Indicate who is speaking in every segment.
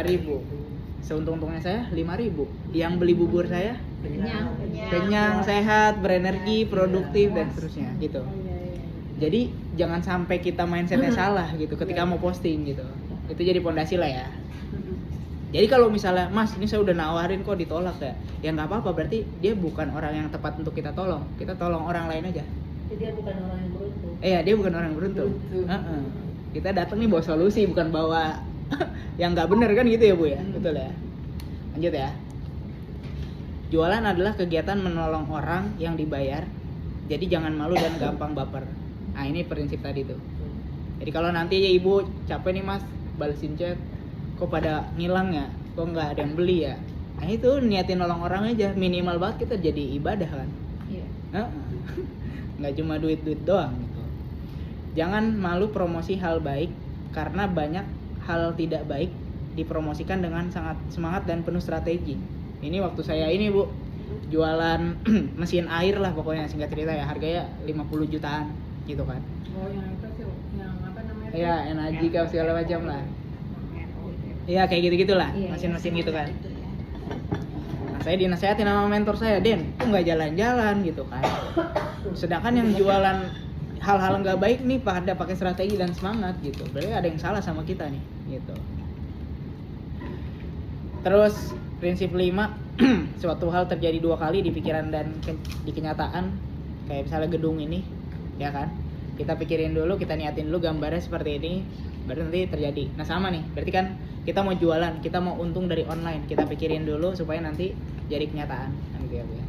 Speaker 1: 5.000. Seuntung-untungnya saya 5.000. Yang beli bubur saya kenyang, sehat, berenergi, produktif dan seterusnya gitu. Jadi jangan sampai kita mindsetnya salah gitu ketika mau posting gitu. Itu jadi pondasi lah ya. Jadi kalau misalnya Mas ini saya udah nawarin kok ditolak ya nggak apa-apa, berarti dia bukan orang yang tepat untuk kita tolong. Kita tolong orang lain aja.
Speaker 2: Jadi dia bukan orang yang beruntung.
Speaker 1: Dia bukan orang yang beruntung. Kita datang nih bawa solusi, bukan bawa yang nggak bener kan gitu ya Bu ya. Betul ya. Lanjut ya. Jualan adalah kegiatan menolong orang yang dibayar. Jadi jangan malu dan gampang baper. Nah ini prinsip tadi tuh. Jadi kalau nanti ya Ibu capek nih Mas balesin chat, kok pada ngilang ya, kok nggak ada yang beli ya. Nah itu niatin nolong orang aja, minimal banget kita jadi ibadah kan. Nggak cuma duit-duit doang gitu. Jangan malu promosi hal baik, karena banyak hal tidak baik dipromosikan dengan sangat semangat dan penuh strategi. Ini waktu saya ini Bu, jualan mesin air lah pokoknya, singkat cerita ya, harganya 50 jutaan gitu kan.
Speaker 2: Oh yang itu sih, yang apa namanya?
Speaker 1: Iya, energi kau segala macam lah. Iya kayak gitu-gitulah, mesin-mesin gitu kan. Nah, saya dinasehatin sama mentor saya, Den, kok nggak jalan-jalan gitu kan. Sedangkan yang jualan hal-hal nggak baik nih pada pakai strategi dan semangat gitu. Berarti ada yang salah sama kita nih gitu. Terus prinsip 5, suatu hal terjadi 2 kali di pikiran dan di kenyataan. Kayak misalnya gedung ini, ya kan? Kita pikirin dulu, kita niatin dulu gambarnya seperti ini, baru nanti terjadi. Nah sama nih, berarti kan kita mau jualan, kita mau untung dari online, kita pikirin dulu supaya nanti jadi kenyataan. Nah, gitu ya, Bu ya.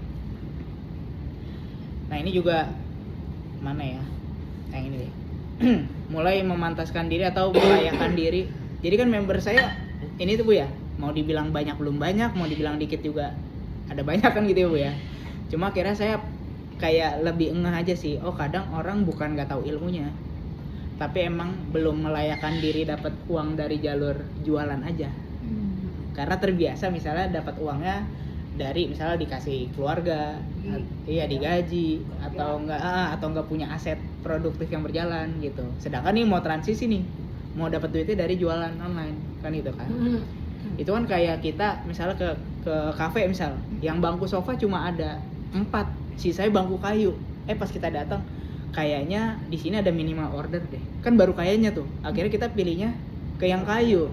Speaker 1: Nah ini juga mana ya? Yang ini deh. Mulai memantaskan diri atau melayakan diri. Jadi kan member saya ini tuh Bu ya, mau dibilang banyak belum banyak, mau dibilang dikit juga ada banyak kan gitu ya Bu ya. Cuma kira saya kayak lebih engeh aja sih. Oh kadang orang bukan nggak tahu ilmunya, tapi emang belum melayakan diri dapat uang dari jalur jualan aja. Karena terbiasa misalnya dapat uangnya dari misalnya dikasih keluarga, digaji atau enggak punya aset produktif yang berjalan gitu. Sedangkan nih mau transisi nih, mau dapat duitnya dari jualan online kan gitu kan. Itu kan kayak kita misalnya ke kafe misal, yang bangku sofa cuma ada 4, sisanya bangku kayu. Pas kita datang kayaknya di sini ada minimal order deh. Kan baru kayaknya tuh. Akhirnya kita pilihnya ke yang kayu.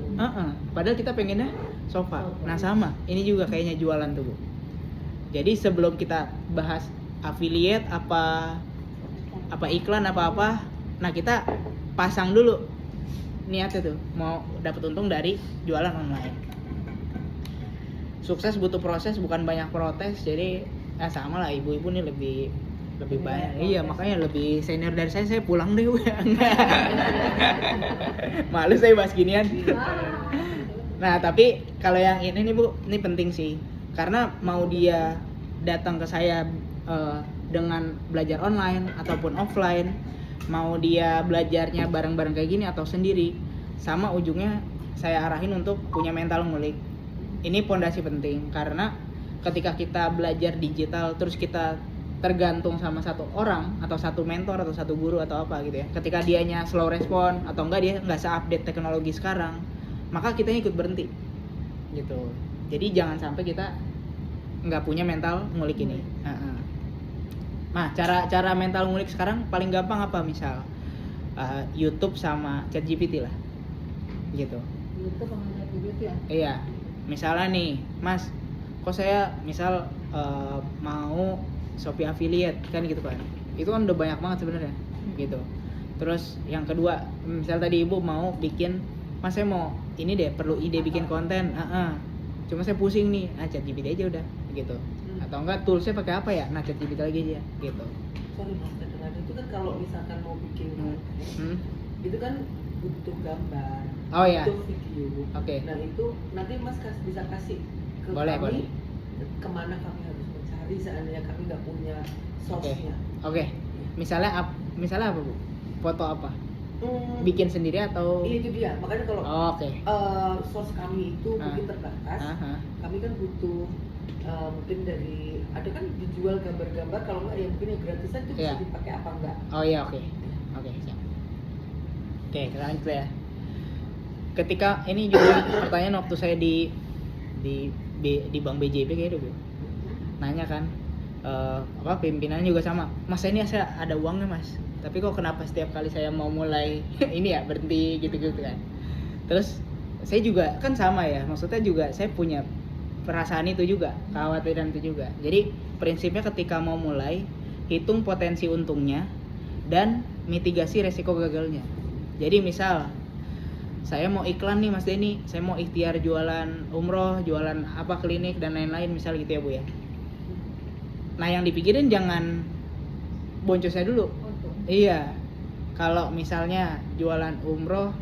Speaker 1: Padahal kita pengennya sofa. Nah sama, ini juga kayaknya jualan tuh Bu. Jadi sebelum kita bahas affiliate apa iklan apa, nah kita pasang dulu niatnya tuh mau dapat untung dari jualan online. Sukses butuh proses, bukan banyak protes. Jadi sama lah, ibu-ibu nih lebih banyak. Iya makanya lebih senior dari saya pulang deh Bu. Malu saya bahas ginian. Nah tapi kalau yang ini nih Bu, ini penting sih, karena mau dia datang ke saya dengan belajar online ataupun offline, mau dia belajarnya bareng-bareng kayak gini atau sendiri, sama ujungnya saya arahin untuk punya mental ngulik. Ini pondasi penting, karena ketika kita belajar digital terus kita tergantung sama satu orang atau satu mentor atau satu guru atau apa gitu ya, ketika dianya slow respon atau enggak, dia nggak se-update teknologi sekarang, maka kita ikut berhenti gitu. Jadi jangan sampai kita nggak punya mental ngulik ini. Nah cara mental ngulik sekarang paling gampang apa? Misal YouTube sama ChatGPT lah gitu.
Speaker 2: YouTube sama ChatGPT ya?
Speaker 1: Iya, misalnya nih Mas, kok saya misal mau Shopee affiliate kan gitu kan, itu kan udah banyak banget sebenarnya gitu. Terus yang kedua, misal tadi ibu mau bikin, Mas saya mau ini deh, perlu ide bikin konten, cuma saya pusing nih, ChatGPT aja udah gitu. Atau enggak toolsnya pakai apa ya, ChatGPT lagi aja gitu.
Speaker 3: Sorry Mas, kadang-kadang itu kan kalau misalkan mau bikin konten, itu kan butuh gambar, butuh video. Nah itu nanti Mas bisa kasih ke kami, kemana kami harus mencari seandainya kami nggak punya source-nya.
Speaker 1: Misalnya apa Bu? Foto apa? Bikin sendiri atau?
Speaker 3: Itu dia, makanya kalau source kami itu mungkin terbatas, kami kan butuh mungkin dari, ada kan dijual gambar-gambar, kalau nggak ya mungkin yang gratisan itu bisa dipakai apa enggak.
Speaker 1: Siap. Kita lanjut ya. ketika ini juga pertanyaan waktu saya di Bank BJB kayaknya Bu. Nanya kan pimpinan juga sama. Mas ini saya ada uangnya Mas. Tapi kok kenapa setiap kali saya mau mulai ini ya berhenti gitu-gitu kan. Terus saya juga kan sama ya. Maksudnya juga saya punya perasaan itu juga, kekhawatiran itu juga. Jadi prinsipnya ketika mau mulai hitung potensi untungnya dan mitigasi resiko gagalnya. Jadi misal saya mau iklan nih Mas Denny, saya mau ikhtiar jualan umroh, jualan apa klinik dan lain-lain misal gitu ya Bu ya. Nah yang dipikirin jangan boncosnya dulu. Iya. Kalau misalnya jualan umroh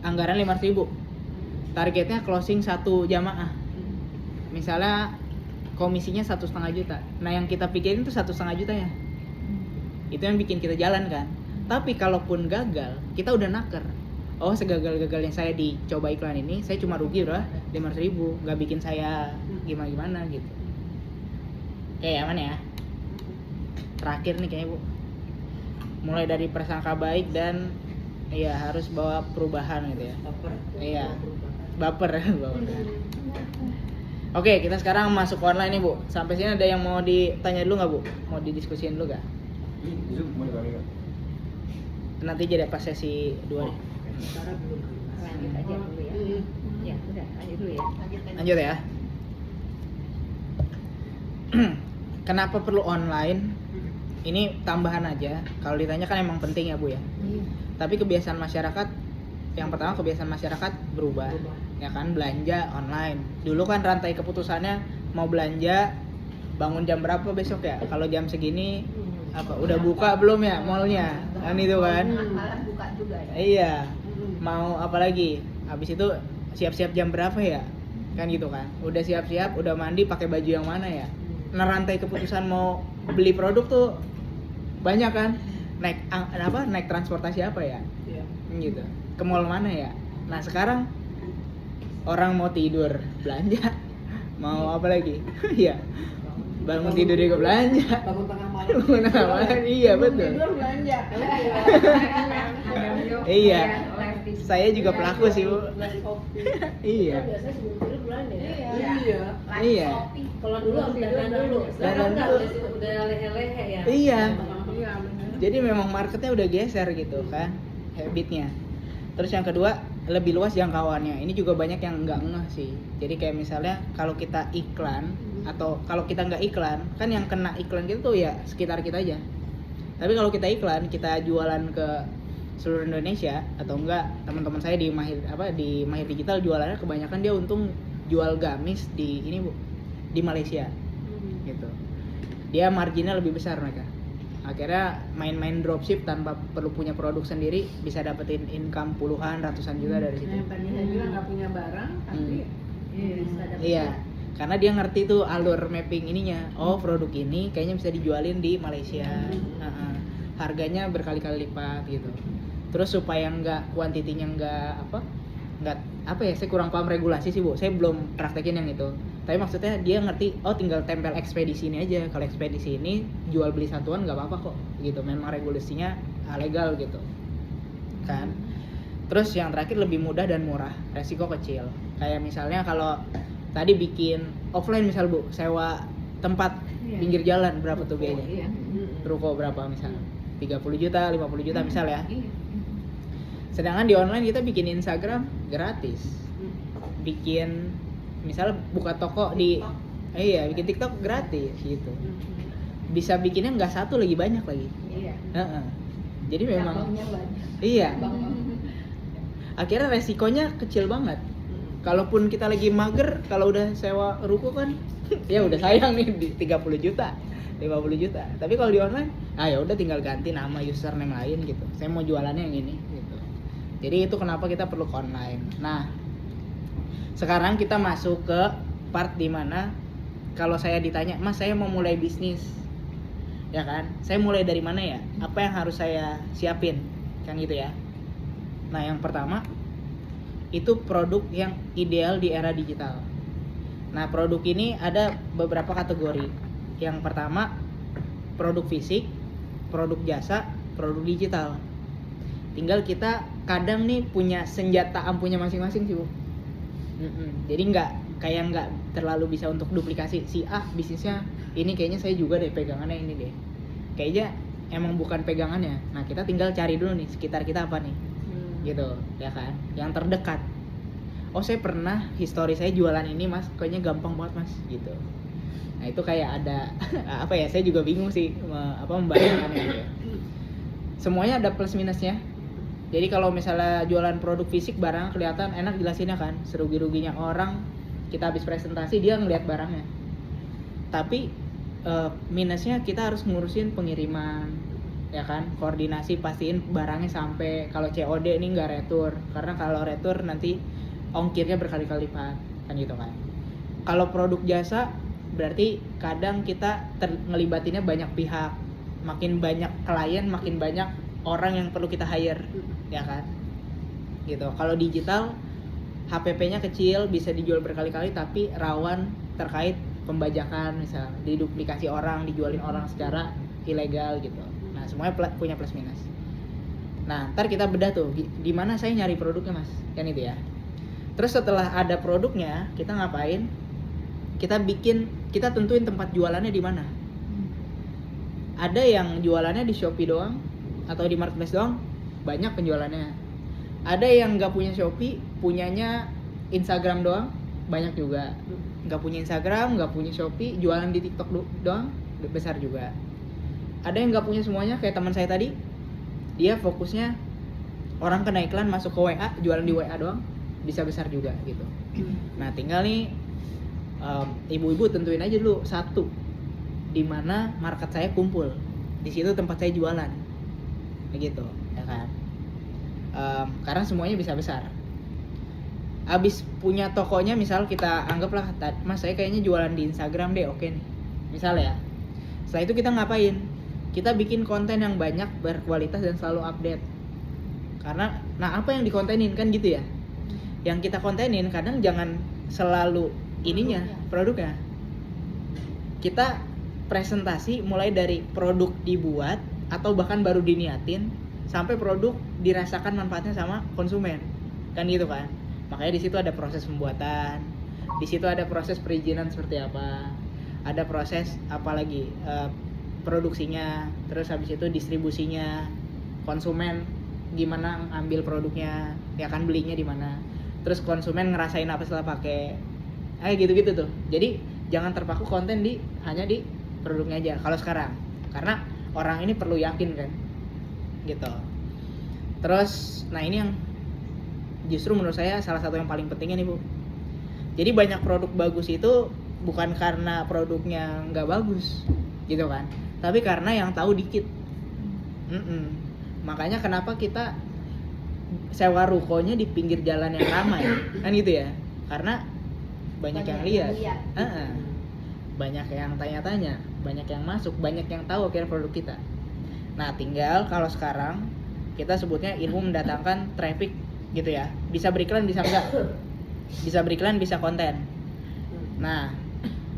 Speaker 1: anggaran 500.000, targetnya closing 1 jamaah. Misalnya komisinya 1,5 juta. Nah yang kita pikirin tuh 1,5 juta ya. Itu yang bikin kita jalan kan. Tapi kalaupun gagal, kita udah naker. Oh segagal-gagalnya saya dicoba iklan ini, saya cuma rugi udah 500.000, nggak bikin saya gimana-gimana gitu. Kayak mana ya? Terakhir nih kayaknya Bu. Mulai dari prasangka baik dan ya harus bawa perubahan gitu ya. Iya. Baper. Oke, kita sekarang masuk online nih Bu. Sampai sini ada yang mau ditanya dulu nggak Bu? Mau didiskusin dulu nggak? Nanti jadi pas sesi 2 nih.
Speaker 2: Lanjut aja dulu ya. Ya, udah lanjut dulu ya.
Speaker 1: Lanjut ya. Kenapa perlu online? Ini tambahan aja. Kalau ditanya kan emang penting ya Bu ya. Tapi kebiasaan masyarakat, yang pertama kebiasaan masyarakat berubah. Ya kan, belanja online. Dulu kan rantai keputusannya mau belanja bangun jam berapa besok ya? Kalau jam segini apa udah buka belum ya mallnya? Kan itu kan.
Speaker 2: Malah buka juga ya.
Speaker 1: Iya. Mau apa lagi? Habis itu siap-siap jam berapa ya? Kan gitu kan. Udah siap-siap, udah mandi pakai baju yang mana ya? Nah, rantai keputusan mau beli produk tuh banyak kan. Naik transportasi apa ya?
Speaker 3: Iya.
Speaker 1: Gitu. Ke mall mana ya? Nah, sekarang orang mau tidur belanja. Mau apa lagi? Iya. Bangun tidur juga belanja.
Speaker 3: Bangun tengah malam.
Speaker 1: Bangun tengah malam. Iya, betul.
Speaker 2: Tidur belanja.
Speaker 1: Iya. Saya juga pelaku sih, Bu. Iya.
Speaker 2: Biasanya sebelum tidur belanja.
Speaker 3: Iya.
Speaker 1: Iya.
Speaker 2: Kalau dulu harus dandan dulu.
Speaker 3: Sekarang
Speaker 1: Dandan
Speaker 3: enggak,
Speaker 1: dulu.
Speaker 3: udah lehe-lehe ya.
Speaker 1: Iya.
Speaker 2: Iya, benar.
Speaker 1: Jadi memang marketnya udah geser gitu kan, habitnya. Terus yang kedua, lebih luas jangkauannya. Ini juga banyak yang nggak ngeh sih. Jadi kayak misalnya kalau kita iklan atau kalau kita nggak iklan, kan yang kena iklan gitu tuh ya sekitar kita aja. Tapi kalau kita iklan, kita jualan ke seluruh Indonesia atau enggak teman-teman saya di Mahir Digital jualannya kebanyakan dia untung jual gamis di ini Bu, di Malaysia. Gitu. Dia marginnya lebih besar mereka. Akhirnya main-main dropship tanpa perlu punya produk sendiri bisa dapetin income puluhan ratusan juta dari situ.
Speaker 2: Yang tadi saya bilang nggak punya barang, tapi bisa dapat.
Speaker 1: Iya, karena dia ngerti tuh alur mapping ininya. Oh produk ini kayaknya bisa dijualin di Malaysia. Harganya berkali-kali lipat gitu. Terus supaya nggak kuantitinya nggak apa ya, saya kurang paham regulasi sih Bu. Saya belum praktekin yang itu. Tapi maksudnya dia ngerti, oh tinggal tempel ekspedisi ini aja. Kalau ekspedisi ini jual beli satuan nggak apa-apa kok, gitu. Memang regulasinya legal gitu, kan. Terus yang terakhir lebih mudah dan murah, resiko kecil. Kayak misalnya kalau tadi bikin offline misal Bu, sewa tempat pinggir jalan berapa tuh biayanya? Ruko berapa misalnya? 30 juta, 50 juta misal ya. Sedangkan di online kita bikin Instagram gratis. Bikin misal buka toko di bikin TikTok gratis gitu. Bisa bikinnya nggak satu lagi banyak lagi.
Speaker 2: Iya.
Speaker 1: Jadi memang
Speaker 2: Cabangnya banyak.
Speaker 1: iya. Akhirnya resikonya kecil banget. Kalaupun kita lagi mager, kalau udah sewa ruko kan ya udah sayang nih di 30 juta, 50 juta. Tapi kalau di online, ya udah tinggal ganti nama username lain gitu. Saya mau jualannya yang ini gitu. Jadi itu kenapa kita perlu ke online. Nah, sekarang kita masuk ke part dimana kalau saya ditanya, Mas saya mau mulai bisnis, ya kan? Saya mulai dari mana ya? Apa yang harus saya siapin? Kan gitu ya. Nah yang pertama itu produk yang ideal di era digital. Nah produk ini ada beberapa kategori. Yang pertama produk fisik, produk jasa, produk digital. Tinggal kita kadang nih punya senjata ampuhnya masing-masing sih Bu. Jadi nggak terlalu bisa untuk duplikasi si A bisnisnya ini, kayaknya saya juga deh pegangannya ini deh, kayaknya emang bukan pegangannya. Nah kita tinggal cari dulu nih sekitar kita apa nih, gitu ya kan, yang terdekat. Oh saya pernah, histori saya jualan ini mas, kayaknya gampang banget mas gitu. Nah itu kayak ada apa ya, saya juga bingung sih membayangkannya gitu. Semuanya ada plus minusnya. Jadi kalau misalnya jualan produk fisik, barang kelihatan enak jelasinnya kan, serugi-ruginya orang, kita habis presentasi dia ngeliat barangnya. Tapi minusnya kita harus ngurusin pengiriman, ya kan, koordinasi pastiin barangnya sampai. Kalau COD ini nggak retur, karena kalau retur nanti ongkirnya berkali-kali lipat kan gitu kan. Kalau produk jasa berarti kadang kita ngelibatinnya banyak pihak, makin banyak klien, makin banyak orang yang perlu kita hire, ya kan gitu. Kalau digital HPP-nya kecil, bisa dijual berkali-kali, tapi rawan terkait pembajakan, misal diduplikasi orang, dijualin orang secara ilegal gitu. Nah semuanya punya plus minus. Nah ntar kita bedah tuh di mana saya nyari produknya mas, kan itu ya. Terus setelah ada produknya, kita ngapain? Kita tentuin tempat jualannya di mana. Ada yang jualannya di Shopee doang atau di marketplace doang, banyak penjualannya. Ada yang nggak punya Shopee, punyanya Instagram doang, banyak juga. Nggak punya Instagram, nggak punya Shopee, jualan di TikTok doang, besar juga. Ada yang nggak punya semuanya, kayak teman saya tadi, dia fokusnya orang kena iklan masuk ke WA, jualan di WA doang, bisa besar juga gitu. Nah tinggal nih ibu-ibu tentuin aja dulu satu, di mana market saya kumpul, di situ tempat saya jualan, begitu ya kan. Karena semuanya bisa besar. Abis punya tokonya, misal kita anggaplah mas saya kayaknya jualan di Instagram deh, oke nih misal ya. Setelah itu kita ngapain? Kita bikin konten yang banyak, berkualitas dan selalu update. Karena nah apa yang dikontenin kan gitu ya, yang kita kontenin kadang jangan selalu ininya produknya. Kita presentasi mulai dari produk dibuat atau bahkan baru diniatin sampai produk dirasakan manfaatnya sama konsumen, kan gitu kan. Makanya di situ ada proses pembuatan, di situ ada proses perizinan seperti apa, ada proses apalagi produksinya, terus habis itu distribusinya, konsumen gimana ngambil produknya, ya kan, belinya di mana, terus konsumen ngerasain apa setelah pakai, gitu-gitu tuh. Jadi jangan terpaku konten hanya di produknya aja kalau sekarang, karena orang ini perlu yakin kan gitu. Terus nah ini yang justru menurut saya salah satu yang paling pentingnya nih Bu. Jadi banyak produk bagus itu bukan karena produknya nggak bagus gitu kan, tapi karena yang tahu dikit. Makanya kenapa kita sewa rukonya di pinggir jalan yang ramai kan gitu ya, karena banyak yang lihat, banyak yang tanya-tanya, banyak yang masuk, banyak yang tahu akhirnya produk kita. Nah tinggal kalau sekarang kita sebutnya ilmu mendatangkan traffic gitu ya, bisa beriklan bisa enggak, bisa beriklan bisa konten. Nah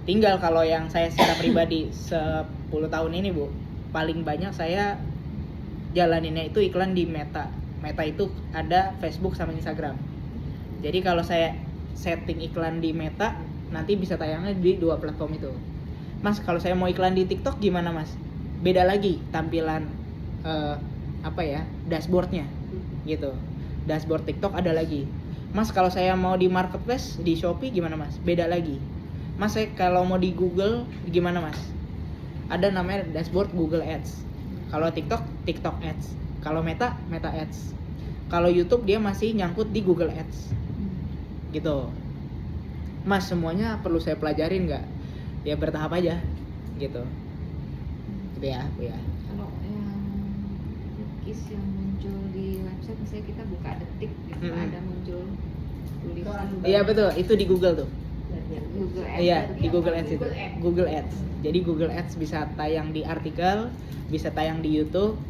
Speaker 1: tinggal kalau yang saya secara pribadi 10 tahun ini Bu, paling banyak saya jalaninnya itu iklan di Meta itu ada Facebook sama Instagram. Jadi kalau saya setting iklan di Meta, nanti bisa tayangnya di 2 platform itu. Mas kalau saya mau iklan di TikTok gimana mas? Beda lagi tampilan dashboardnya gitu. Dashboard TikTok ada lagi. Mas kalau saya mau di marketplace di Shopee gimana mas? Beda lagi. Mas saya kalau mau di Google gimana mas? Ada namanya dashboard Google Ads. Kalau TikTok Ads. Kalau Meta Ads. Kalau YouTube dia masih nyangkut di Google Ads gitu. Mas semuanya perlu saya pelajarin nggak? Ya bertahap aja gitu. Gitu ya Bu ya.
Speaker 2: Kalau yang cookies yang muncul di website, misalnya kita buka detik gitu, ada muncul tulisan.
Speaker 1: Iya betul, itu di Google tuh.
Speaker 2: Google Ads.
Speaker 1: Iya di Google Ads itu. Google Ads. Jadi Google Ads bisa tayang di artikel, bisa tayang di YouTube,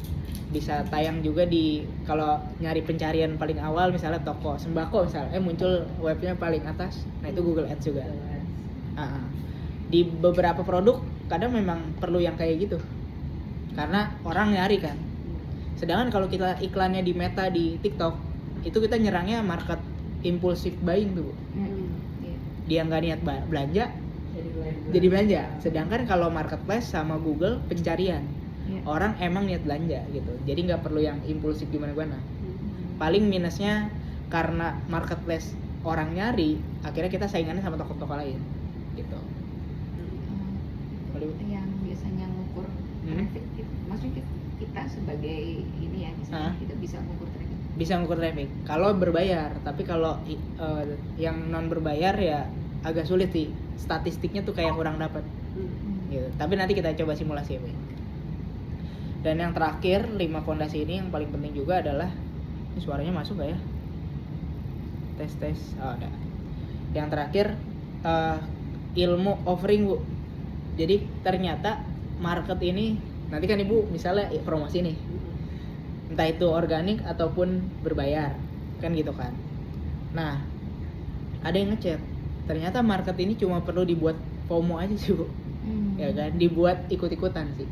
Speaker 1: bisa tayang juga di, kalau nyari pencarian paling awal misalnya toko sembako misalnya, muncul webnya paling atas, nah itu Google Ads juga. Di beberapa produk kadang memang perlu yang kayak gitu karena orang nyari kan. Sedangkan kalau kita iklannya di Meta di TikTok itu kita nyerangnya market impulsive buying tuh, Bu.
Speaker 2: Iya.
Speaker 1: Dia nggak niat belanja, jadi belanja. Sedangkan kalau marketplace sama Google pencarian,
Speaker 2: Iya.
Speaker 1: orang emang niat belanja gitu. Jadi nggak perlu yang impulsif gimana-gimana. Paling minusnya karena marketplace orang nyari, akhirnya kita saingannya sama toko-toko lain gitu.
Speaker 2: Yang biasanya ngukur traffic, maksudnya kita sebagai ini ya, misalnya kita bisa ngukur traffic.
Speaker 1: Bisa ngukur traffic kalau berbayar, tapi kalau yang non berbayar ya agak sulit sih, statistiknya tuh kayak kurang dapat gitu. Tapi nanti kita coba simulasi ya, Bu. Dan yang terakhir 5 fondasi ini yang paling penting juga adalah, ini suaranya masuk gak ya? Tes. Oh, ada. Yang terakhir ilmu offering, Bu. Jadi ternyata market ini nanti kan Ibu misalnya promosi nih, entah itu organik ataupun berbayar, kan gitu kan. Nah, ada yang ngechat, ternyata market ini cuma perlu dibuat FOMO aja sih, Bu. Ya kan, dibuat ikut-ikutan sih.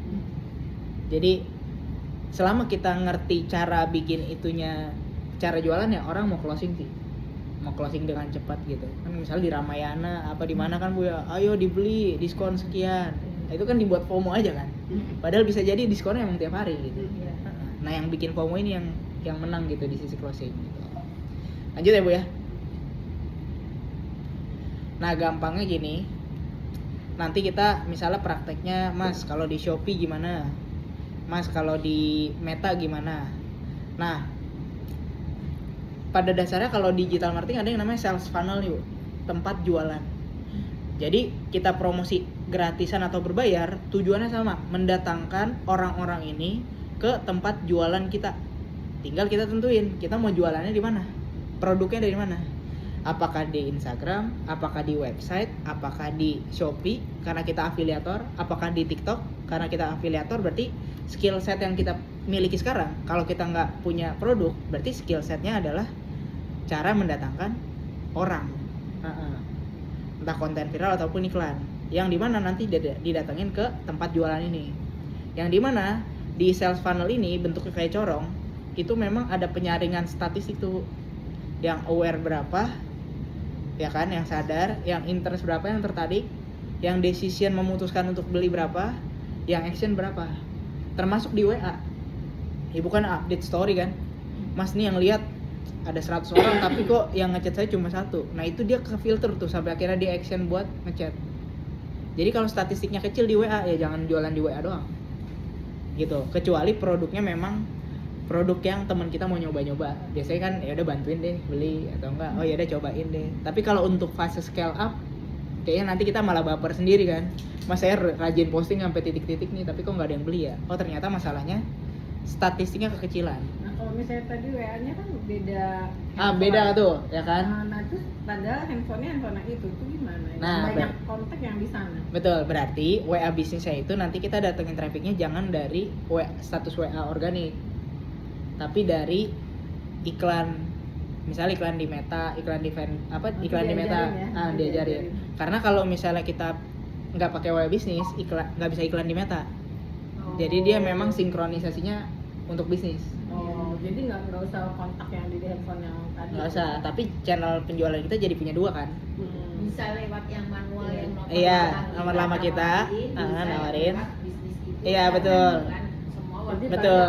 Speaker 1: Jadi selama kita ngerti cara bikin itunya, cara jualan ya, orang mau closing sih, mau closing dengan cepat gitu kan. Misalnya di Ramayana apa di mana kan, Bu ya, ayo dibeli diskon sekian, itu kan dibuat FOMO aja kan, padahal bisa jadi diskonnya emang tiap hari gitu. Nah, yang bikin FOMO ini yang menang gitu di sisi closing gitu. Lanjut ya, Bu ya. Nah, gampangnya gini, nanti kita misalnya prakteknya, Mas kalau di Shopee gimana, Mas kalau di Meta gimana. Nah, pada dasarnya kalau digital marketing ada yang namanya sales funnel nih, Bu, tempat jualan. Jadi kita promosi gratisan atau berbayar, tujuannya sama, mendatangkan orang-orang ini ke tempat jualan kita. Tinggal kita tentuin kita mau jualannya di mana, produknya dari mana. Apakah di Instagram, apakah di website, apakah di Shopee karena kita afiliator, apakah di TikTok karena kita afiliator. Berarti skill set yang kita miliki sekarang, kalau kita nggak punya produk, berarti skill setnya adalah cara mendatangkan orang, entah konten viral ataupun iklan, yang dimana nanti didatengin ke tempat jualan ini. Yang dimana di sales funnel ini bentuknya kayak corong, itu memang ada penyaringan statistik tuh, yang aware berapa, ya kan, yang sadar, yang interest berapa, yang tertarik, yang decision memutuskan untuk beli berapa, yang action berapa, termasuk di WA. Ya bukan update story kan, Mas nih yang lihat ada 100 orang tapi kok yang ngechat saya cuma 1. Nah, itu dia ke filter tuh sampai akhirnya dia action buat ngechat. Jadi kalau statistiknya kecil di WA, ya jangan jualan di WA doang gitu, kecuali produknya memang produk yang teman kita mau nyoba-nyoba. Biasanya kan ya udah bantuin deh beli, atau enggak oh ya udah cobain deh. Tapi kalau untuk fase scale up, kayaknya nanti kita malah baper sendiri kan, Mas saya rajin posting sampai titik-titik nih tapi kok nggak ada yang beli ya. Oh ternyata masalahnya statistiknya kekecilan.
Speaker 4: Nah kalau misalnya tadi WA-nya kan beda.
Speaker 1: Beda tuh ya kan.
Speaker 4: Nah terus padahal handphonenya handphone itu tuh gimana?
Speaker 1: Nah,
Speaker 4: banyak kontak yang di sana.
Speaker 1: Betul, berarti WA bisnisnya itu nanti kita datengin trafficnya jangan dari status WA organik, tapi dari iklan. Misalnya iklan di Meta, iklan di iklan di Meta,
Speaker 4: ya?
Speaker 1: Diajarin. Karena kalau misalnya kita nggak pakai WA bisnis, nggak bisa iklan di Meta. Jadi dia memang sinkronisasinya untuk bisnis.
Speaker 4: Jadi nggak usah kontak yang di handphone yang tadi.
Speaker 1: Nggak usah, tapi channel penjualan kita jadi punya 2 kan.
Speaker 5: Bisa lewat yang manual yang nomor
Speaker 1: Iya, nomor lama kita, nawarin. Iya betul. Betul.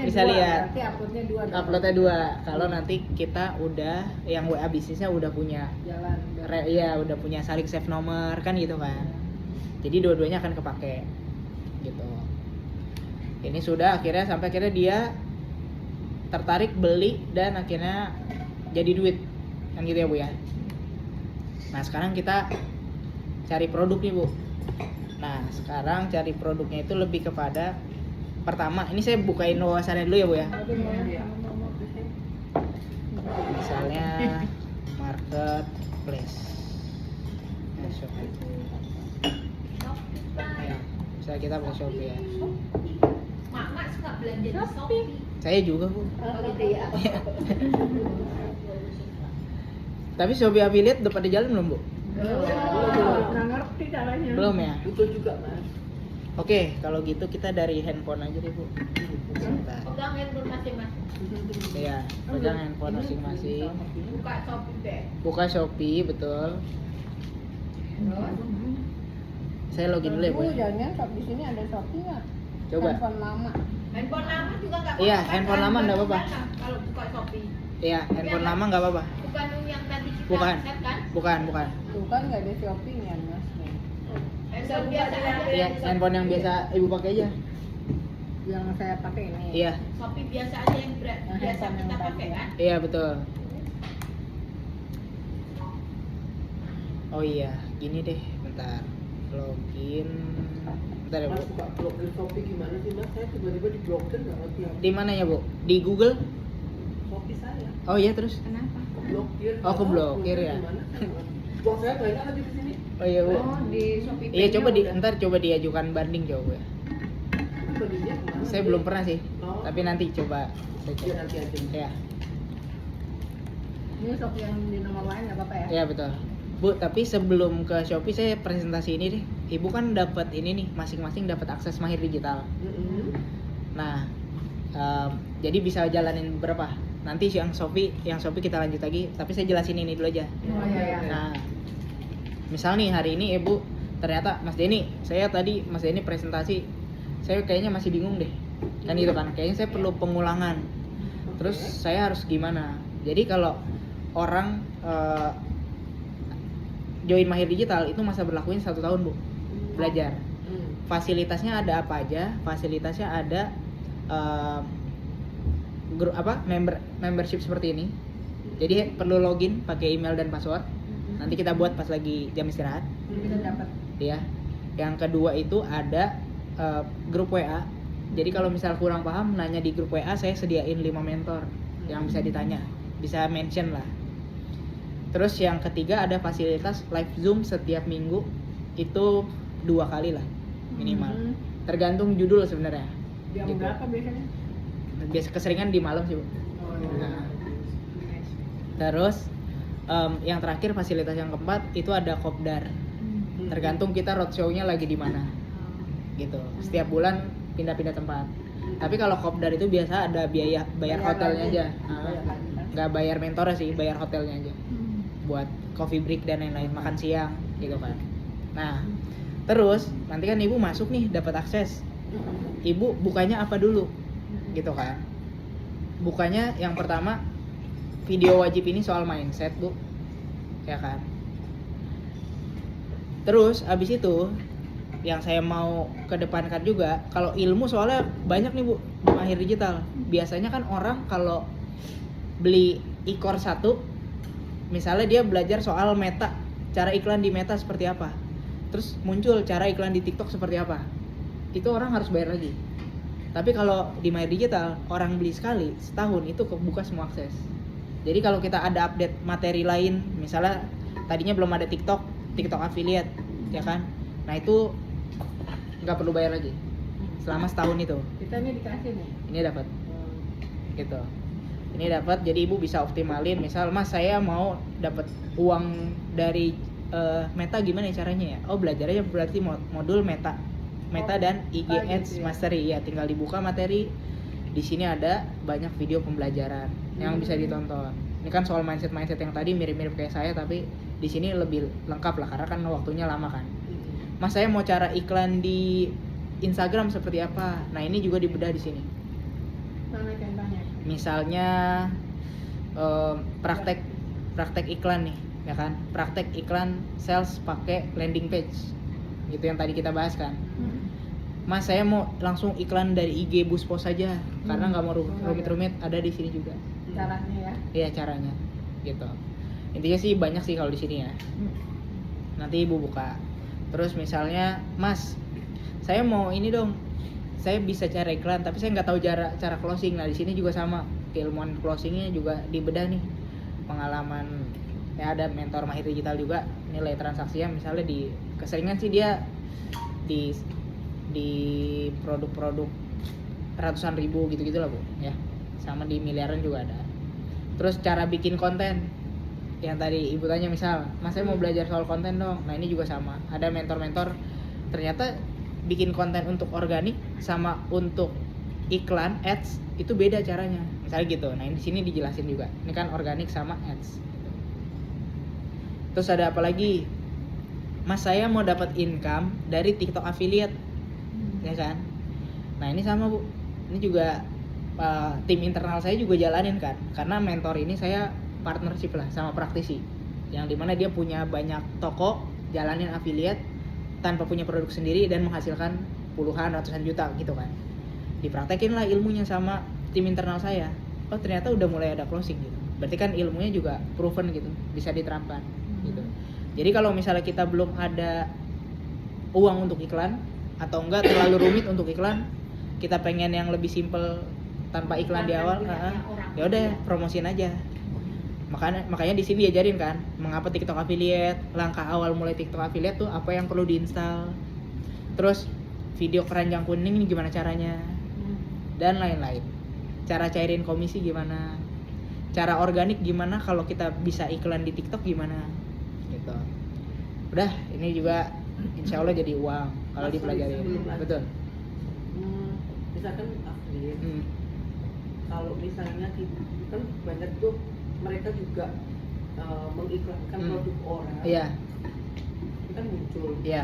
Speaker 1: Bisa lihat.
Speaker 4: Berarti uploadnya 2.
Speaker 1: Uploadnya 2. Kalau nanti kita udah yang WA bisnisnya udah punya
Speaker 4: jalan.
Speaker 1: Udah punya saling save nomor kan gitu kan. Jadi dua-duanya akan kepake gitu. Ini sudah sampai akhirnya dia tertarik beli dan akhirnya jadi duit kan gitu ya, Bu ya. Nah sekarang kita cari produk nih, Bu. Nah sekarang cari produknya itu lebih kepada, pertama ini saya bukain wawasannya dulu ya, Bu ya. Misalnya marketplace. Nah, Shopee. Ya, misalnya kita pakai Shopee ya.
Speaker 5: Mak suka belanja di Shopee.
Speaker 1: Saya juga, Bu.
Speaker 5: Oh gitu ya.
Speaker 1: Tapi Shopee affiliate udah pada jalan belum, Bu?
Speaker 4: Nggak ngerti caranya.
Speaker 1: Belum ya?
Speaker 3: Itu juga Mas.
Speaker 1: Oke, kalau gitu kita dari handphone aja deh Bu. Sebentar.
Speaker 5: Pegang handphone masing-masing.
Speaker 1: Iya, pegang handphone masing-masing.
Speaker 5: Buka Shopee deh.
Speaker 1: Buka Shopee, betul.
Speaker 5: Terus
Speaker 1: Saya login dulu ya Bu.
Speaker 4: Jangan Shopee di sini ada Shopee nggak?
Speaker 1: Coba.
Speaker 4: Handphone lama.
Speaker 5: handphone lama juga nggak apa-apa.
Speaker 1: Iya,
Speaker 5: kan?
Speaker 1: handphone lama nggak apa-apa.
Speaker 5: Kalau buka Shopee.
Speaker 1: Iya, handphone lama nggak apa-apa.
Speaker 5: Bukan yang tadi kita
Speaker 1: Bukan.
Speaker 5: set kan?
Speaker 1: Bukan.
Speaker 4: Tuh kan nggak ada Shopee-nya Mas.
Speaker 5: Handphone biasa aja.
Speaker 1: Iya, handphone yang biasa Ibu pakai aja.
Speaker 4: Yang saya pakai ini.
Speaker 1: Iya,
Speaker 5: Shopee biasa aja yang
Speaker 4: Yang
Speaker 5: biasa
Speaker 4: handphone
Speaker 5: kita
Speaker 4: yang
Speaker 5: pakai
Speaker 4: tadi.
Speaker 5: kan?
Speaker 1: iya betul. Oh iya, gini deh, bentar. Login. Bentar ya Bu.
Speaker 3: Mas suka blokir Shopee gimana sih Mas? Saya tiba-tiba diblokir nggak ngerti apa.
Speaker 1: Di mana ya Bu? Di Google?
Speaker 3: Shopee saya
Speaker 1: Oh iya terus.
Speaker 2: Kenapa?
Speaker 3: keblokir.
Speaker 1: Oh, keblokir ya?
Speaker 3: Gimana? Uang saya banyak lagi di sini.
Speaker 1: Oh iya Bu.
Speaker 2: Oh, di Shopee
Speaker 1: Iya
Speaker 2: Pay-nya
Speaker 1: coba
Speaker 2: udah.
Speaker 1: ntar coba diajukan banding coba.
Speaker 3: Bandingnya kemana?
Speaker 1: Saya belum pernah sih.
Speaker 3: Oh.
Speaker 1: Tapi nanti coba saya
Speaker 3: Ya
Speaker 1: coba.
Speaker 3: nanti aja.
Speaker 1: Ya,
Speaker 4: Ini Shopee yang di nomor lain nggak apa-apa ya?
Speaker 1: ya betul. Bu, tapi sebelum ke Shopee saya presentasi ini deh. Ibu kan dapat ini nih, masing-masing dapat akses Mahir Digital.
Speaker 3: Mm-mm.
Speaker 1: Nah, jadi bisa jalanin berapa? Nanti yang Shopee kita lanjut lagi. Tapi saya jelasin ini dulu aja.
Speaker 4: Oh iya ya.
Speaker 1: Nah, misal nih hari ini Ibu ternyata Mas Denny presentasi, saya kayaknya masih bingung deh. Kan gitu kan, kayaknya saya perlu pengulangan. Terus saya harus gimana? Jadi kalau orang join Mahir Digital itu masa berlakunya 1 tahun Bu, belajar. Fasilitasnya ada apa aja? Fasilitasnya ada grup membership seperti ini. Jadi perlu login pakai email dan password. Nanti kita buat pas lagi jam istirahat.
Speaker 4: Kita dapat.
Speaker 1: Ya. Yang kedua itu ada grup WA. Jadi kalau misal kurang paham nanya di grup WA, saya sediain 5 mentor yang bisa ditanya, bisa mention lah. Terus yang ketiga ada fasilitas live Zoom setiap minggu, itu 2 kali lah minimal. Tergantung judul sebenarnya.
Speaker 4: Jam
Speaker 1: Gitu.
Speaker 4: berapa biasanya?
Speaker 1: Biasa keseringan di malam sih Bu.
Speaker 4: Oh, iya.
Speaker 1: Nah. Terus yang terakhir fasilitas yang keempat itu ada kopdar. Tergantung kita roadshow-nya lagi di mana. Gitu. Setiap bulan pindah-pindah tempat. Tapi kalau kopdar itu biasa ada biaya bayar hotelnya
Speaker 4: lagi.
Speaker 1: aja.
Speaker 4: Bayar lagi kan?
Speaker 1: Nggak bayar mentornya sih, bayar hotelnya aja. Buat coffee break dan lain-lain, makan siang gitu kan. Nah, terus nanti kan Ibu masuk nih dapat akses. Ibu bukanya apa dulu? Gitu kan. Bukanya yang pertama video wajib ini soal mindset Bu. Ya kan. Terus abis itu yang saya mau kedepankan juga, kalau ilmu soalnya banyak nih Bu di Mahir Digital. Biasanya kan orang kalau beli e-course 1, misalnya dia belajar soal meta, cara iklan di meta seperti apa, terus muncul cara iklan di TikTok seperti apa, itu orang harus bayar lagi. Tapi kalau di Mahir Digital, orang beli sekali setahun itu kebuka semua akses. Jadi kalau kita ada update materi lain, misalnya tadinya belum ada TikTok affiliate, ya kan, nah itu nggak perlu bayar lagi selama setahun itu.
Speaker 4: Kita ini dikasih nih.
Speaker 1: Ini dapat gitu. Ini dapat, jadi Ibu bisa optimalin. Misal Mas saya mau dapat uang dari Meta, gimana ya caranya ya? Oh, belajarnya berarti modul Meta dan IG Ads
Speaker 4: gitu ya.
Speaker 1: Mastery. Ya, tinggal dibuka materi. Di sini ada banyak video pembelajaran yang bisa ditonton. Ini kan soal mindset yang tadi mirip-mirip kayak saya, tapi di sini lebih lengkap lah karena kan waktunya lama kan. Mas saya mau cara iklan di Instagram seperti apa? Nah, ini juga dibedah di sini.
Speaker 4: Mana contohnya?
Speaker 1: Misalnya praktek iklan nih, ya kan? Praktek iklan sales pakai landing page. Itu yang tadi kita bahas kan. Mas saya mau langsung iklan dari IG Boost Post saja karena nggak mau rumit-rumit, ada di sini juga.
Speaker 4: Caranya ya.
Speaker 1: Iya, caranya. Gitu. Intinya sih banyak sih kalau di sini ya. Nanti Ibu buka. Terus misalnya, Mas, saya mau ini dong. Saya bisa cara iklan, tapi saya nggak tahu cara closing. Nah, di sini juga sama. Keilmuan closingnya juga dibedah nih. Pengalaman ya, ada mentor Mahir Digital juga. Nilai transaksinya misalnya di keseringan sih dia di produk-produk ratusan ribu gitu-gitu lah Bu, ya. Sama di miliaran juga ada. Terus cara bikin konten. Yang tadi Ibu tanya misal, Mas saya mau belajar soal konten dong. Nah, ini juga sama. Ada mentor-mentor ternyata bikin konten untuk organik sama untuk iklan ads itu beda caranya. Misalnya gitu. Nah, di sini dijelasin juga. Ini kan organik sama ads. Terus ada apa lagi? Mas, saya mau dapat income dari TikTok affiliate. Ya kan? Nah, ini sama, Bu. Ini juga tim internal saya juga jalanin kan. Karena mentor ini saya partnership lah sama praktisi. Yang dimana dia punya banyak toko, jalanin affiliate tanpa punya produk sendiri dan menghasilkan puluhan ratusan juta gitu kan. Dipraktekin lah ilmunya sama tim internal saya. Oh, ternyata udah mulai ada closing gitu. Berarti kan ilmunya juga proven gitu, bisa diterapkan gitu. Jadi kalau misalnya kita belum ada uang untuk iklan atau enggak terlalu rumit untuk iklan, kita pengen yang lebih simple tanpa iklan di awal, ya udah promosiin aja. Makanya di sini diajarin kan mengapa TikTok affiliate, langkah awal mulai TikTok affiliate tuh apa yang perlu diinstal, terus video keranjang kuning ini gimana caranya, dan lain-lain. Cara cairin komisi gimana, cara organik gimana, kalau kita bisa iklan di TikTok gimana, gitu. Udah, ini juga insya Allah jadi uang kalau dipelajari. Betul.
Speaker 3: Misalkan affiliate. Kalau misalnya kan banyak tuh mereka juga mengiklankan produk orang.
Speaker 1: Iya.
Speaker 3: Itu kan muncul.
Speaker 1: Iya.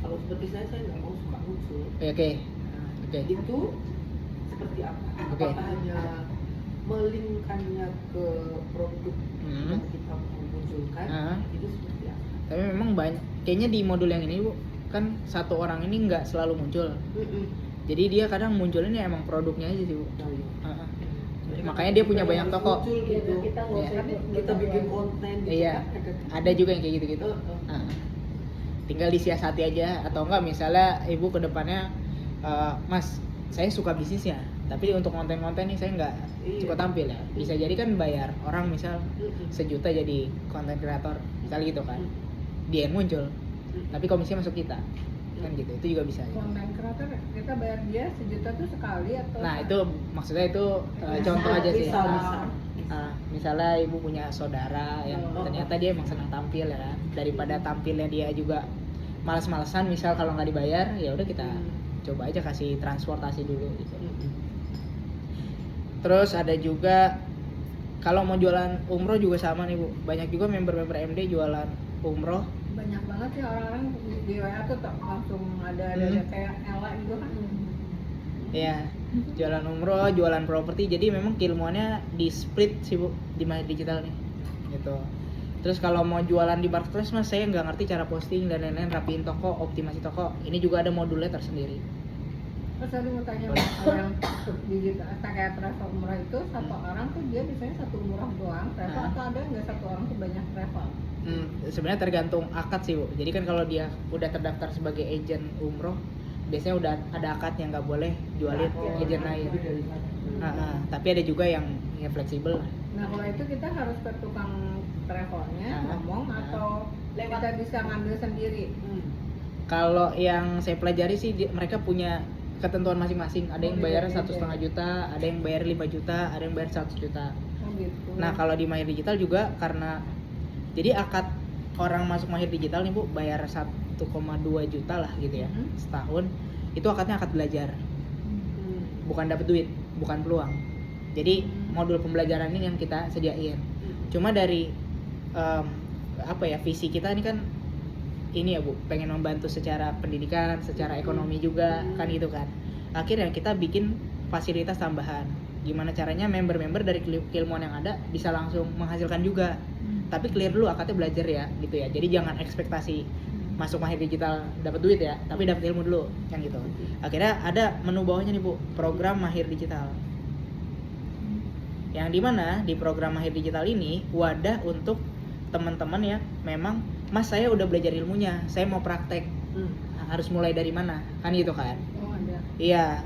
Speaker 3: Kalau seperti saya nggak mau suka muncul.
Speaker 1: Oke.
Speaker 3: Itu seperti apa?
Speaker 1: Oke.
Speaker 3: Apakah hanya melinkkannya ke produk yang kita munculkan? Itu seperti apa?
Speaker 1: Tapi memang banyak. Kayaknya di modul yang ini, Bu, kan satu orang ini nggak selalu muncul. Jadi dia kadang munculinnya emang produknya aja sih, Bu. Makanya dia punya banyak toko.
Speaker 3: Gitu. Kita bikin konten gitu.
Speaker 1: Iya. Ada juga yang kayak gitu-gitu. Tinggal disiasati aja, atau enggak misalnya ibu kedepannya, Mas, saya suka bisnisnya, tapi untuk konten-konten nih saya nggak suka tampil ya. Bisa jadi kan bayar orang misal 1 juta jadi konten kreator, misal gitu kan. Dia yang muncul, tapi komisinya masuk kita. Kan gitu, itu juga bisa.
Speaker 4: Konten kreator kita bayar dia 1 juta tuh sekali atau?
Speaker 1: Nah, itu maksudnya itu contoh aja sih. Misalnya ibu punya saudara yang ternyata dia emang senang tampil ya kan, daripada tampilnya dia juga malas-malesan misal kalau nggak dibayar, ya udah kita coba aja kasih transportasi dulu gitu. Terus ada juga kalau mau jualan umroh juga sama nih, Bu. Banyak juga member-member MD jualan umroh.
Speaker 4: Banyak banget sih orang-orang di WA tuh langsung ada kayak Ella gitu kan.
Speaker 1: Iya, jualan umroh, jualan properti. Jadi memang keilmuannya di split sih, Bu, di Mahir Digital nih. Gitu. Terus kalau mau jualan di marketplace, Mas, saya nggak ngerti cara posting dan lain-lain, rapiin toko, optimasi toko. Ini juga ada modulnya tersendiri.
Speaker 4: Terus tadi mau tanya kalau yang digital kayak travel umrah itu satu orang tuh dia biasanya satu umrah doang travel atau ada nggak satu orang tuh banyak travel?
Speaker 1: Sebenarnya tergantung akad sih, Bu. Jadi kan kalau dia udah terdaftar sebagai agent umroh, biasanya udah ada akadnya, nggak boleh jualin agent lain. Tapi ada juga yang fleksibel.
Speaker 4: Nah, kalau itu kita harus ke tukang travelnya ngomong atau kita bisa ngambil sendiri?
Speaker 1: Kalau yang saya pelajari sih mereka punya ketentuan masing-masing. Ada yang bayar 1,5 juta, ada yang bayar 5 juta, ada yang bayar 100 juta.
Speaker 4: Gitu.
Speaker 1: Nah, kalau di Mahir Digital juga karena jadi akad orang masuk Mahir Digital nih, Bu, bayar 1,2 juta lah gitu ya setahun. Itu akadnya akad belajar. Bukan dapat duit, bukan peluang. Jadi modul pembelajaran ini yang kita sediain. Cuma dari visi kita ini kan ini ya, Bu, pengen membantu secara pendidikan, secara ekonomi juga kan gitu kan. Akhirnya kita bikin fasilitas tambahan. Gimana caranya member-member dari keilmuan yang ada bisa langsung menghasilkan juga. Tapi clear dulu akadnya belajar ya gitu ya. Jadi jangan ekspektasi masuk Mahir Digital dapat duit ya, tapi dapat ilmu dulu kan gitu. Akhirnya ada menu bawahnya nih, Bu, program Mahir Digital. Yang dimana di program Mahir Digital ini wadah untuk teman-teman ya memang, Mas, saya udah belajar ilmunya, saya mau praktek, harus mulai dari mana kan gitu kan.
Speaker 4: Oh, ada.
Speaker 1: Iya,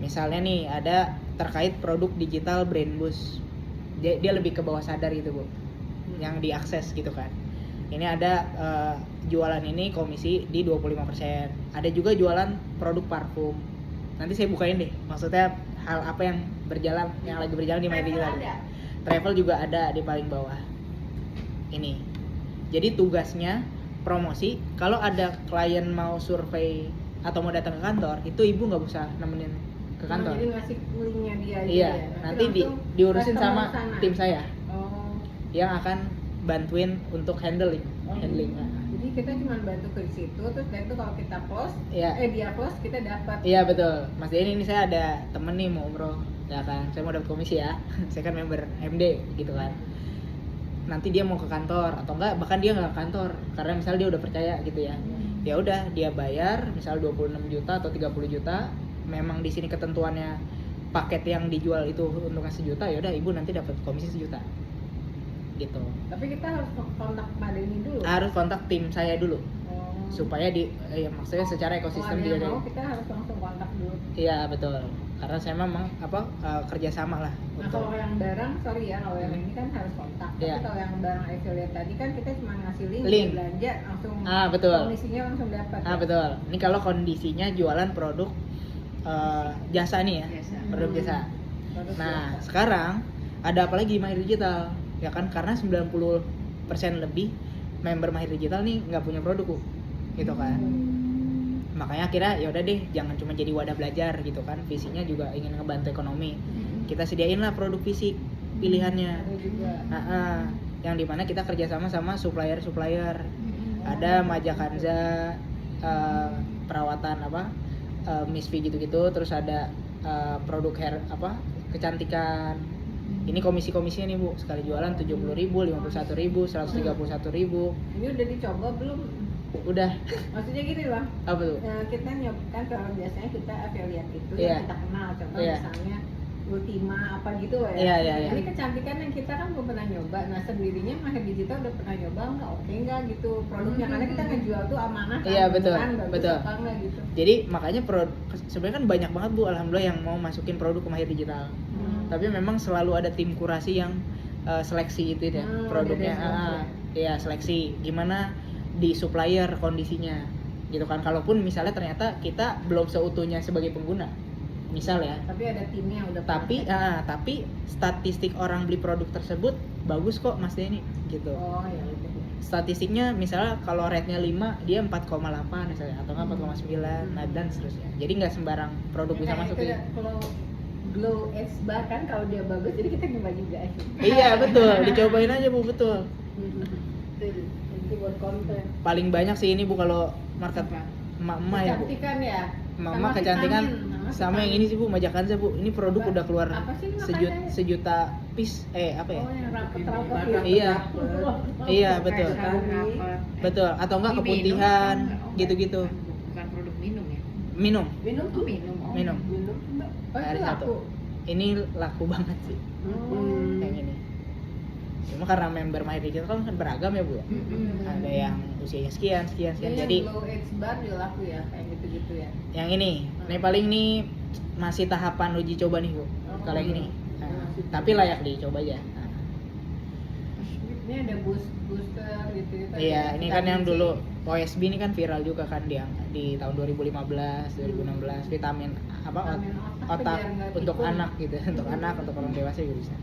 Speaker 1: misalnya nih ada terkait produk digital brand boost, dia lebih ke bawah sadar gitu, Bu, yang diakses gitu kan. Ini ada jualan ini komisi di 25%. Ada juga jualan produk parfum. Nanti saya bukain deh, maksudnya hal apa yang berjalan, yang lagi berjalan di Mahir Digital. Travel juga ada di paling bawah. Ini. Jadi tugasnya promosi, kalau ada klien mau survei atau mau datang ke kantor, itu ibu nggak usah nemenin ke kantor.
Speaker 4: Jadi ngasih linknya dia aja
Speaker 1: Iya,
Speaker 4: ya.
Speaker 1: nanti
Speaker 4: langsung
Speaker 1: diurusin
Speaker 4: customer
Speaker 1: sama
Speaker 4: sana.
Speaker 1: tim saya
Speaker 4: Oh.
Speaker 1: yang akan bantuin untuk handling. Nah.
Speaker 4: Jadi kita cuma bantu ke situ, terus dari itu kalau kita close,
Speaker 1: Iya.
Speaker 4: dia close kita dapat.
Speaker 1: Iya betul, Mas Denny ini saya ada temen nih mau umroh, ya kan, saya mau dapat komisi ya, saya kan member MD gitu kan. Nanti dia mau ke kantor atau enggak, bahkan dia nggak ke kantor karena misalnya dia udah percaya gitu ya. Ya udah dia bayar misal 26 juta atau 30 juta, memang di sini ketentuannya paket yang dijual itu untungnya 1 juta, ya udah ibu nanti dapat komisi 1 juta. Gitu.
Speaker 4: Tapi kita harus kontak Pak Denny dulu.
Speaker 1: Harus kontak tim saya dulu
Speaker 4: Oh.
Speaker 1: supaya ya maksudnya secara ekosistem
Speaker 4: dia
Speaker 1: dia
Speaker 4: mau kita harus langsung kontak dulu.
Speaker 1: Iya betul, karena saya memang kerjasama lah
Speaker 4: Nah
Speaker 1: untuk
Speaker 4: kalau yang barang, sorry ya, kalau yang ini kan harus kontak. Tapi
Speaker 1: Iya.
Speaker 4: kalau yang barang affiliate tadi kan kita cuma ngasih link,
Speaker 1: Link.
Speaker 4: dia belanja langsung.
Speaker 1: Betul.
Speaker 4: Komisinya langsung dapat. ya?
Speaker 1: Betul. Ini kalau kondisinya jualan produk jasa nih ya,
Speaker 2: Biasa.
Speaker 1: produk jasa.
Speaker 4: Produk
Speaker 1: Nah
Speaker 4: biasa.
Speaker 1: sekarang ada apa lagi Mahir Digital? Ya kan karena 90% lebih member Mahir Digital nih nggak punya produk Bu. Gitu kan. Makanya akhirnya ya udah deh, jangan cuma jadi wadah belajar gitu kan. Visinya juga ingin ngebantu ekonomi. Kita sediain lah produk fisik pilihannya.
Speaker 4: Ada juga.
Speaker 1: Yang dimana kita kerjasama sama supplier. Ada Majakanza, perawatan Miss V gitu-gitu. Terus ada produk hair kecantikan. Ini komisi-komisinya nih Bu, sekali jualan 70.000, 51.000, 131.000.
Speaker 4: Ini udah dicoba belum?
Speaker 1: Udah.
Speaker 4: Maksudnya gini loh.
Speaker 1: Apa tuh?
Speaker 4: Kita kan kalau biasanya kita affiliate itu
Speaker 1: Iya.
Speaker 4: yang kita kenal, contoh
Speaker 1: Iya.
Speaker 4: misalnya Ultima apa gitu loh
Speaker 1: Iya, iya, iya.
Speaker 4: Ini kecantikan yang kita kan belum pernah nyoba. Nah sendirinya Mahir Digital udah pernah nyoba nggak oke nggak gitu produknya, karena kita ngejual tuh amanah kan,
Speaker 1: Iya, betul,
Speaker 4: beneran, bagus
Speaker 1: betul.
Speaker 4: apa enggak gitu.
Speaker 1: Jadi makanya sebenarnya kan banyak banget Bu, alhamdulillah yang mau masukin produk ke Mahir Digital. Tapi memang selalu ada tim kurasi yang seleksi itu ya, produknya. Iya, seleksi gimana di supplier kondisinya. Gitu kan. Kalaupun misalnya ternyata kita belum seutuhnya sebagai pengguna. Misal ya.
Speaker 4: Tapi ada timnya yang udah
Speaker 1: Tapi statistik orang beli produk tersebut bagus kok Mas Denny gitu.
Speaker 4: Oh ya udah.
Speaker 1: Statistiknya misalnya kalau rate-nya 5 dia 4,8 misalnya atau enggak 4,9 nah dan seterusnya. Jadi nggak sembarang produk bisa masuk
Speaker 4: itu
Speaker 1: ya.
Speaker 4: kalau Glow Edge Bar kan kalau dia bagus jadi kita nyoba juga.
Speaker 1: Iya betul, dicobain aja Bu, betul.
Speaker 4: Itu buat konten.
Speaker 1: Paling banyak sih ini Bu kalau market emak-emak ya Bu.
Speaker 4: Kecantikan ya.
Speaker 1: Emak-emak
Speaker 4: Sama
Speaker 1: kecantikan
Speaker 4: vitamin.
Speaker 1: sama yang ini sih Bu, Majakanza Bu. Ini produk udah keluar
Speaker 4: Apa sih ini makanya?
Speaker 1: sejuta piece apa ya?
Speaker 4: Oh yang rapet-rapet
Speaker 3: Ini
Speaker 4: gitu.
Speaker 1: Iya. Iya, betul.
Speaker 2: Rapet.
Speaker 1: Betul, atau enggak
Speaker 2: Ini
Speaker 1: keputihan
Speaker 2: minum kan?
Speaker 1: gitu-gitu.
Speaker 2: Bukan produk minum ya?
Speaker 1: Minum.
Speaker 3: Minum
Speaker 2: Oh,
Speaker 3: tuh.
Speaker 2: minum. Oh.
Speaker 1: Minum.
Speaker 3: Minum Mbak.
Speaker 4: Oh, itu
Speaker 1: Ada satu.
Speaker 4: laku.
Speaker 1: Ini laku banget sih yang ini. Cuma karena member Mahir Digital kan beragam ya Bu ya. Ada yang usianya sekian. Jadi
Speaker 4: Glow Edge Bar juga laku ya, kayak gitu-gitu ya.
Speaker 1: yang ini paling nih masih tahapan uji coba nih Bu. Kalau yang ini. Nah, tapi layak dicoba aja. Nah.
Speaker 4: Ini ada booster gitu-gitu.
Speaker 1: Iya, ini kan yang
Speaker 4: Vitamin C.
Speaker 1: dulu OSB ini kan viral juga kan di tahun 2015, 2016 vitamin
Speaker 4: Vitamin
Speaker 1: otak
Speaker 4: biar nggak
Speaker 1: untuk
Speaker 4: tikung.
Speaker 1: anak gitu, untuk anak, untuk orang dewasa juga bisa.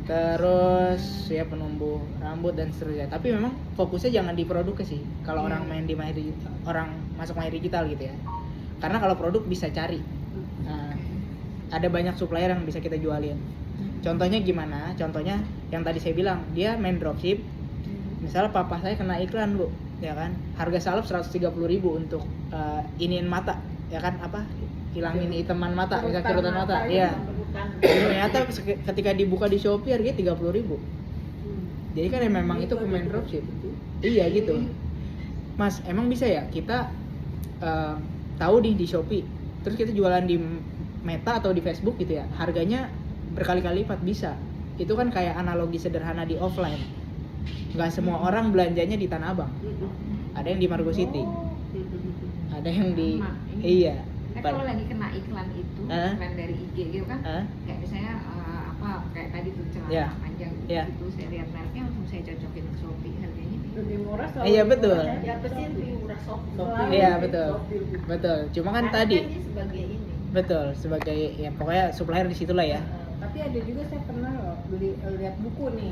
Speaker 1: Terus ya penumbuh rambut dan seterusnya. Tapi memang fokusnya jangan di produknya sih. Kalau orang main di Mahir Digital, orang masuk Mahir Digital gitu ya. Karena kalau produk bisa cari. Nah, ada banyak supplier yang bisa kita jualin. Contohnya gimana? Contohnya yang tadi saya bilang, dia main dropship. Misalnya papa saya kena iklan Bu, ya kan? Harga salep 130.000 untuk iniin mata, ya kan hilangin hitaman mata, bisa kerutan mata. Iya. Ternyata ketika dibuka di Shopee harganya 30.000. Jadi kan memang itu pemain dropship. Iya gitu. Mas, emang bisa ya kita tahu di Shopee, terus kita jualan di Meta atau di Facebook gitu ya, harganya berkali-kali lipat bisa. Itu kan kayak analogi sederhana di offline. Nggak semua orang belanjanya di Tanah Abang. Ada yang di Margo City. Ada yang di iya.
Speaker 2: Kalau lagi kena iklan itu, iklan dari IG gitu kan, kayak misalnya kayak tadi tuh celana
Speaker 1: Iya.
Speaker 2: panjang
Speaker 1: Iya.
Speaker 2: gitu, saya lihat mereknya langsung saya cocokin ke Shopee, harganya nih.
Speaker 4: Lebih murah soalnya.
Speaker 1: Iya, betul.
Speaker 5: Ya apa sih yang lebih murah Shopee?
Speaker 1: Iya betul. Betul. Cuma kan
Speaker 5: Karena
Speaker 1: tadi
Speaker 5: dia sebagai ini.
Speaker 1: betul sebagai ya pokoknya supplier di situlah ya.
Speaker 4: Tapi ada juga saya pernah loh lihat buku nih.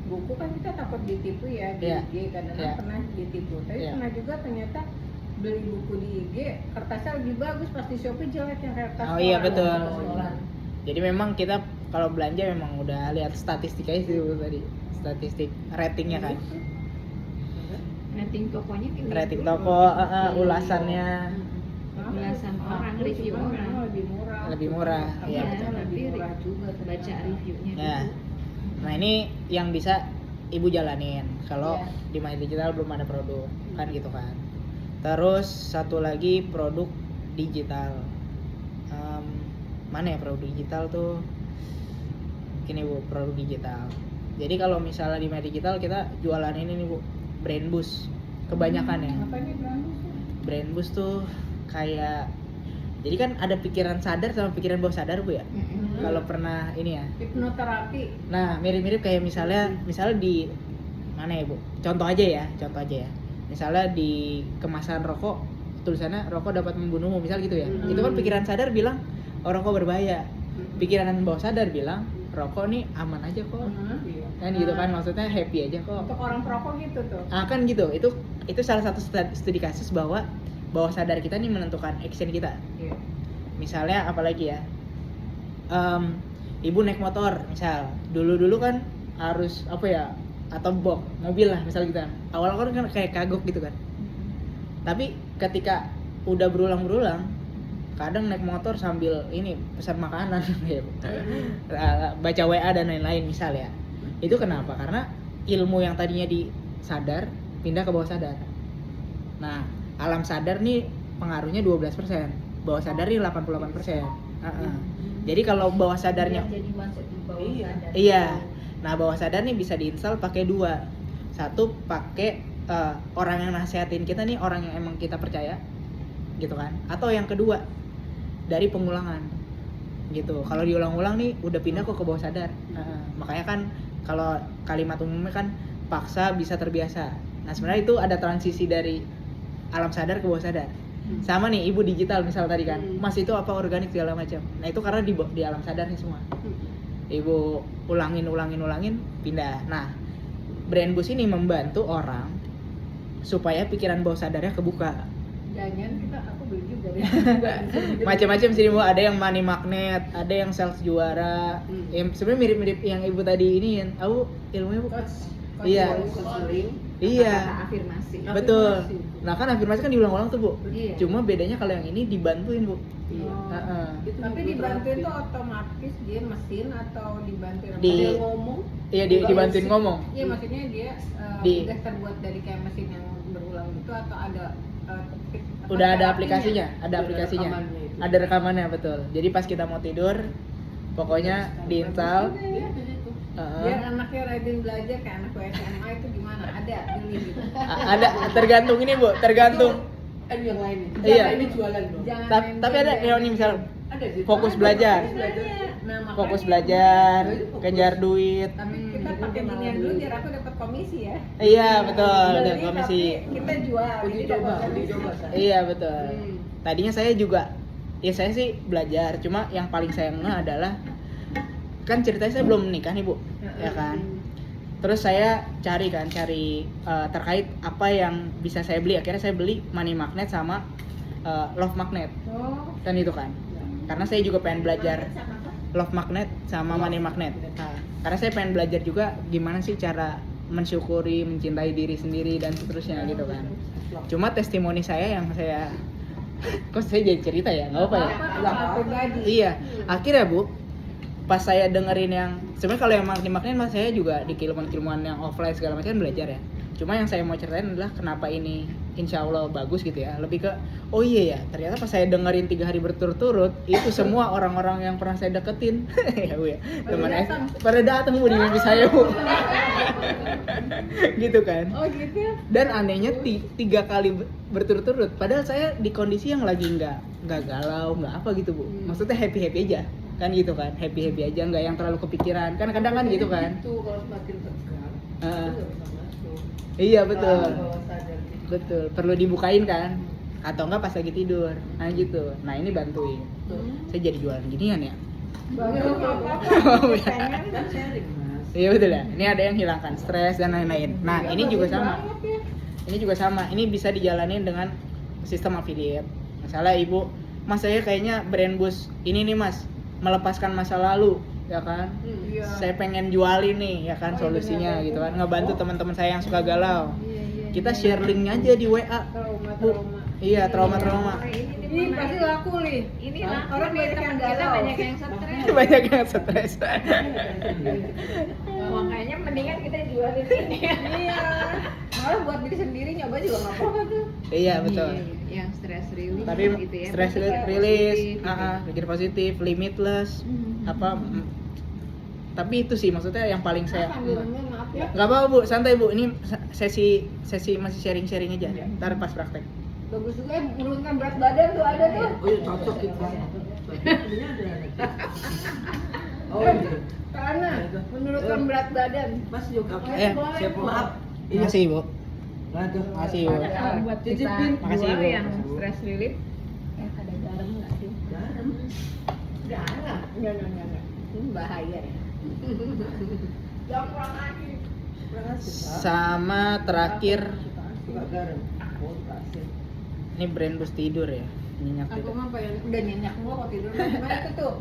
Speaker 4: Buku kan kita takut ditipu ya di
Speaker 1: Iya.
Speaker 4: IG, kadang-kadang
Speaker 1: Iya.
Speaker 4: pernah ditipu. Tapi
Speaker 1: Iya.
Speaker 4: pernah juga ternyata beli buku di IG kertasnya lebih bagus, pasti Shopee jelek yang kertas.
Speaker 1: Oh iya, betul.
Speaker 4: Restoran.
Speaker 1: Jadi memang kita kalau belanja memang udah lihat statistiknya itu tadi, statistik ratingnya kan.
Speaker 2: Rating tokonya pilih
Speaker 1: Rating
Speaker 2: dulu.
Speaker 1: toko, ulasannya
Speaker 2: Ulasan orang, review orang.
Speaker 4: Lebih murah.
Speaker 1: lebih murah.
Speaker 4: Tapi
Speaker 1: Iya.
Speaker 2: Iya.
Speaker 4: lebih murah juga.
Speaker 2: Baca reviewnya
Speaker 1: Ya.
Speaker 2: dulu.
Speaker 1: Nah ini yang bisa ibu jalanin kalau
Speaker 4: Iya.
Speaker 1: di My Digital belum ada produk kan gitu kan. Terus satu lagi produk digital. Mana ya produk digital tuh? Gini bu, produk digital. Jadi kalau misalnya di My Digital kita jualan ini nih bu, brand boost. Kebanyakan ya.
Speaker 4: Apa ini brand?
Speaker 1: Brand boost tuh kayak, jadi kan ada pikiran sadar sama pikiran bawah sadar bu ya.
Speaker 2: Mm-mm.
Speaker 1: Kalau pernah ini ya.
Speaker 4: Hipnoterapi.
Speaker 1: Nah, mirip-mirip kayak misalnya di mana ya, Bu? Contoh aja ya. Misalnya di kemasan rokok tulisannya rokok dapat membunuhmu, misal gitu ya. Itu kan pikiran sadar bilang oh, rokok berbahaya. Pikiran bawah sadar bilang rokok nih aman aja kok.
Speaker 3: Iya.
Speaker 1: Kan gitu kan, maksudnya happy aja kok.
Speaker 4: Untuk orang perokok gitu tuh.
Speaker 1: Ah kan gitu. Itu salah satu studi kasus bahwa bawah sadar kita nih menentukan action kita.
Speaker 3: Iya.
Speaker 1: Misalnya apalagi ya, ibu naik motor misal, dulu kan harus apa ya, atau mobil lah misal gitu kan, awal-awal kan kayak kagok gitu kan, tapi ketika udah berulang-ulang kadang naik motor sambil ini pesan makanan baca WA dan lain-lain misal ya, itu kenapa? Karena ilmu yang tadinya di sadar pindah ke bawah sadar. Nah alam sadar nih pengaruhnya 12%, bawah sadar nih 88%. Jadi kalau bawah sadarnya
Speaker 5: jadi masuk di bawah
Speaker 3: Iya.
Speaker 5: sadar.
Speaker 1: iya, nah bawah sadar nih bisa diinstal pakai dua. Satu pakai orang yang nasihatin kita nih, orang yang emang kita percaya gitu kan, atau yang kedua dari pengulangan gitu. Kalau diulang-ulang nih udah pindah kok ke bawah sadar. Makanya kan kalau kalimat umumnya kan paksa bisa terbiasa. Nah sebenarnya itu ada transisi dari alam sadar ke bawah sadar. Sama nih ibu digital misal tadi kan, mas itu apa organik segala macam. Nah itu karena di alam sadar nih semua. Ibu ulangin pindah. Nah brand boost ini membantu orang supaya pikiran bawah sadarnya kebuka.
Speaker 4: Jangan aku beli juga deh.
Speaker 1: Macam-macam sih bu, ada yang money magnet, ada yang sales juara. Yang sebenarnya mirip-mirip yang ibu tadi ini kan. Aku ilmunya bu. Iya. Iya.
Speaker 2: Kata afirmasi.
Speaker 1: Betul. Nah kan afirmasi kan diulang-ulang tuh bu.
Speaker 2: Iya.
Speaker 1: Cuma bedanya kalau yang ini dibantuin bu.
Speaker 4: Tapi dibantuin tuh otomatis dia mesin atau dibantuin apa?
Speaker 1: Di-
Speaker 3: Ada yang ngomong.
Speaker 1: Iya dibantuin ngomong.
Speaker 4: Iya maksudnya dia
Speaker 1: Di-
Speaker 4: udah terbuat dari kayak mesin yang berulang itu atau ada
Speaker 1: Udah ada
Speaker 4: terapinya?
Speaker 1: aplikasinya, ada
Speaker 3: Ada
Speaker 1: aplikasinya.
Speaker 3: rekamannya itu.
Speaker 1: Ada rekamannya betul. Jadi pas kita mau tidur, pokoknya diinstal.
Speaker 3: Iya, ada itu.
Speaker 4: Biar anaknya rajin belajar kayak anak SMA itu gimana? Ada beli gitu.
Speaker 1: Ada tergantung ini bu, tergantung.
Speaker 3: Kan yang lain itu.
Speaker 1: Iya.
Speaker 3: Ini jualan dong.
Speaker 4: Jangan main
Speaker 1: Tapi ada
Speaker 4: game
Speaker 1: yang ini misal
Speaker 3: Ada sih.
Speaker 1: fokus belajar.
Speaker 4: Nah, makanya
Speaker 1: Fokus belajar,
Speaker 3: Nah, itu fokus.
Speaker 1: kejar duit.
Speaker 4: Tapi kita pakai ginian dulu biar aku dapat komisi ya.
Speaker 1: Iya betul,
Speaker 4: Beli,
Speaker 1: ada komisi.
Speaker 4: tapi kita jual.
Speaker 3: Uji
Speaker 4: jadi
Speaker 3: coba,
Speaker 4: dapat
Speaker 3: uji
Speaker 4: komisi.
Speaker 3: coba. Sa.
Speaker 1: Iya betul. Tadinya saya juga, ya saya sih belajar. Cuma yang paling saya ngeh adalah kan ceritanya saya belum menikah nih bu, ya kan. Terus saya cari terkait apa yang bisa saya beli. Akhirnya saya beli money magnet sama love magnet,
Speaker 4: Oh,
Speaker 1: kan itu kan. Karena saya juga pengen belajar love magnet sama money magnet. Nah, karena saya pengen belajar juga gimana sih cara mensyukuri, mencintai diri sendiri dan seterusnya gitu kan. Cuma testimoni saya yang saya kok saya jadi cerita ya, nggak apa ya.
Speaker 4: apa pribadi.
Speaker 1: Iya, akhirnya bu, pas saya dengerin yang sebenarnya kalau yang magnet mas saya juga di ilmuwan yang offline segala macam kan belajar ya. Cuma yang saya mau ceritain adalah kenapa ini insya Allah bagus gitu ya. Lebih ke oh iya ya, ternyata pas saya dengerin 3 hari berturut-turut itu semua orang-orang yang pernah saya deketin ya bu ya, teman pada datang bu di mimpi saya bu. Gitu kan.
Speaker 4: Oh gitu.
Speaker 1: Dan anehnya 3 kali berturut-turut padahal saya di kondisi yang lagi nggak galau, nggak apa gitu bu. Maksudnya happy aja kan gitu kan, happy aja, nggak yang terlalu kepikiran kan, kadang kan gitu kan.
Speaker 3: Itu kalau semakin tegang,
Speaker 1: Heeh.
Speaker 3: itu nggak bisa masuk.
Speaker 1: Iya betul,
Speaker 3: Bawah sadar gitu.
Speaker 1: betul, perlu dibukain kan, atau enggak pas lagi tidur, nah gitu. Nah ini bantuin, saya jadi jualan ginian ya.
Speaker 4: Bagus
Speaker 1: Oh, iya.
Speaker 4: pengen.
Speaker 3: Kan sharing mas.
Speaker 1: Iya betul ya, ini ada yang hilangkan stres dan lain-lain. Nah ini juga sama, ini bisa dijalanin dengan sistem affiliate. Misalnya ibu, mas saya kayaknya brand bus ini nih mas, melepaskan masa lalu, ya kan?
Speaker 4: Iya.
Speaker 1: Saya pengen jual ini, ya kan,
Speaker 4: Oh, iya,
Speaker 1: solusinya
Speaker 4: benar.
Speaker 1: gitu kan, ngebantu teman-teman saya yang suka galau.
Speaker 2: Iya.
Speaker 1: Kita share linknya aja di WA.
Speaker 4: Trauma.
Speaker 1: Iya, trauma-trauma.
Speaker 4: Ini pasti laku nih.
Speaker 2: Ini
Speaker 1: Hah?
Speaker 2: lah
Speaker 4: Orang banyak yang
Speaker 2: kita
Speaker 4: galau.
Speaker 2: banyak yang stres.
Speaker 1: Banyak yang stres.
Speaker 2: Makanya mendingan kita jualin ini.
Speaker 4: Iya. Malah buat diri sendiri nyoba juga nggak apa-apa tuh.
Speaker 1: Iya, betul.
Speaker 2: Iya, yang stress relief
Speaker 1: Tapi
Speaker 2: gitu ya.
Speaker 1: stress
Speaker 2: Berpikir
Speaker 1: release,
Speaker 2: positif, gitu.
Speaker 1: pikir positif, limitless, tapi itu sih maksudnya yang paling saya
Speaker 4: Maaf ya.
Speaker 1: nggak apa-apa bu, santai bu, ini sesi masih sharing aja, ntar pas praktek.
Speaker 4: Bagus juga ya, menurunkan berat badan tuh ada tuh.
Speaker 3: Oh iya cocok kita. Ini ada. Oh iya.
Speaker 4: Karena menurunkan berat badan.
Speaker 3: Mas juga.
Speaker 1: Siapa?
Speaker 3: Maaf.
Speaker 1: Makasih bu.
Speaker 3: Aduh.
Speaker 1: Makasih bu.
Speaker 2: Buat kita
Speaker 3: Cicipin.
Speaker 1: Makasih,
Speaker 2: jual
Speaker 1: Bu.
Speaker 2: yang stress relief.
Speaker 4: Ada garam nggak sih?
Speaker 3: Garam.
Speaker 4: Garam. Enggak. Ini bahaya ya. Yang kurang lagi.
Speaker 1: Sama terakhir,
Speaker 3: Suka garam. Oh, kasih.
Speaker 1: ini brand bus tidur ya, nyenyak
Speaker 4: Aku
Speaker 1: tidur.
Speaker 4: mah pengen udah nyenyak gua kok tidur. Cuma itu tuh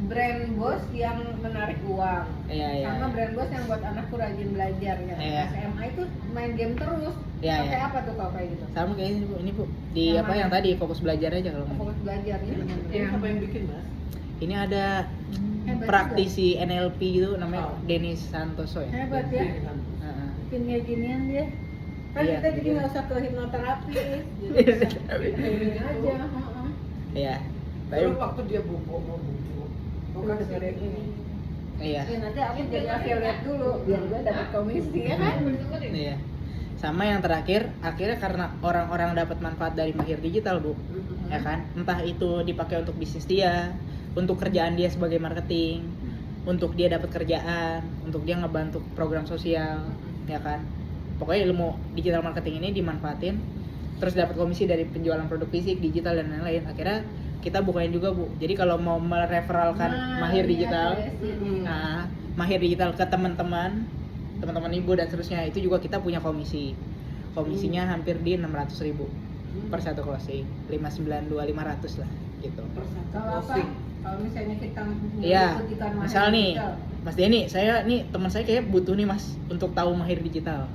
Speaker 4: brand bos yang menarik uang.
Speaker 1: Iya.
Speaker 4: Sama brand bos yang buat anakku rajin belajar ya.
Speaker 1: Iya.
Speaker 4: SMA itu main game terus.
Speaker 1: Iya,
Speaker 4: Pakai
Speaker 1: iya.
Speaker 4: apa tuh kalau kayak gitu?
Speaker 1: Sama kayak ini bu, di
Speaker 4: Yang
Speaker 1: apa
Speaker 4: mana?
Speaker 1: yang tadi fokus belajar aja kalau mau.
Speaker 4: Fokus belajar ya.
Speaker 3: Ini siapa yang bikin, Mas?
Speaker 1: Ini ada
Speaker 4: Hebat
Speaker 1: praktisi NLP gitu namanya
Speaker 3: Oh.
Speaker 1: Denis Santoso ya.
Speaker 4: Hebat ya.
Speaker 1: Heeh.
Speaker 4: Bikin kayak ginian dia. Kan
Speaker 1: Iya,
Speaker 4: kita jadi
Speaker 1: iya.
Speaker 4: nggak usah ke hipnoterapi. Jadi bisa ini aja. heeh.
Speaker 1: Iya. Tapi
Speaker 3: Tapi waktu dia bubuk mau bubuk. Oh kan dengerin ini.
Speaker 1: iya.
Speaker 4: Ya nanti aku jadi affiliate dulu biar gue dapat komisi ya kan.
Speaker 1: Iya. Sama yang terakhir, akhirnya karena orang-orang dapat manfaat dari Mahir Digital, Bu. Ya kan? Entah itu dipakai untuk bisnis dia, untuk kerjaan dia sebagai marketing, untuk dia dapat kerjaan, untuk dia ngebantu program sosial, ya kan? Pokoknya ilmu digital marketing ini dimanfaatin, terus dapat komisi dari penjualan produk fisik, digital dan lain-lain. Akhirnya kita bukain juga, Bu. Jadi kalau mau mereferalkan Mahir Digital, nah, Mahir Digital ke teman-teman ibu dan seterusnya, itu juga kita punya komisi. Komisinya hampir di 600.000 per satu closing, 592.500 lah gitu.
Speaker 4: Kalau apa? Kalau misalnya kita
Speaker 1: Iya,
Speaker 4: mengikutikan Mahir
Speaker 1: misal nih,
Speaker 4: Digital.
Speaker 1: Mas Denny, saya nih teman saya kayak butuh nih Mas untuk tahu Mahir Digital,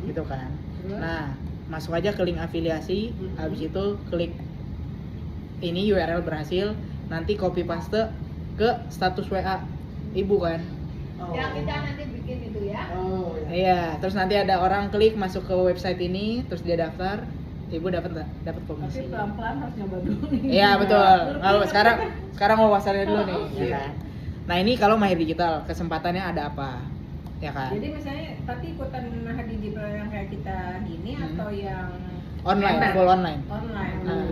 Speaker 1: gitu kan.
Speaker 4: Terus?
Speaker 1: Nah, masuk aja ke link afiliasi, habis itu klik ini URL berhasil, nanti copy paste ke status WA ibu kan.
Speaker 3: Oh.
Speaker 5: Ya kita nanti bikin itu ya.
Speaker 3: Oh ya.
Speaker 1: Iya, terus nanti ada orang klik masuk ke website ini, terus dia daftar, ibu dapat komisi.
Speaker 4: Tapi pelan-pelan harus nyoba dulu nih.
Speaker 1: Iya betul. Kalau sekarang wawasannya dulu nih, ya kan. Nah ini kalau Mahir Digital kesempatannya ada apa, ya kan?
Speaker 4: Jadi misalnya tapi ikutan Mahir Digital yang kayak kita gini atau yang
Speaker 1: Online,
Speaker 2: Member.
Speaker 1: full online.
Speaker 4: online?
Speaker 1: Ah.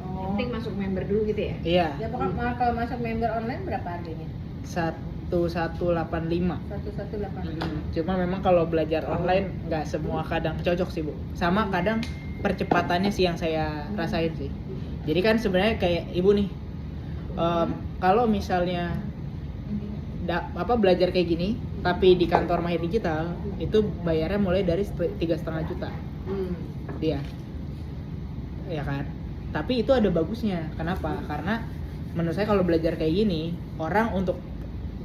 Speaker 4: Oh.
Speaker 2: Penting masuk member dulu gitu ya.
Speaker 1: Iya.
Speaker 4: Ya pokoknya kalau masuk member online berapa harganya?
Speaker 1: 1185.
Speaker 4: 1185.
Speaker 1: Cuma memang kalau belajar online nggak semua kadang cocok sih Bu. Sama kadang percepatannya sih yang saya rasain sih. Jadi kan sebenarnya kayak ibu nih, kalau misalnya belajar kayak gini, tapi di kantor Mahir Digital itu bayarnya mulai dari 3,5 juta. Dia, ya kan. Tapi itu ada bagusnya. Kenapa? Karena menurut saya kalau belajar kayak gini, orang untuk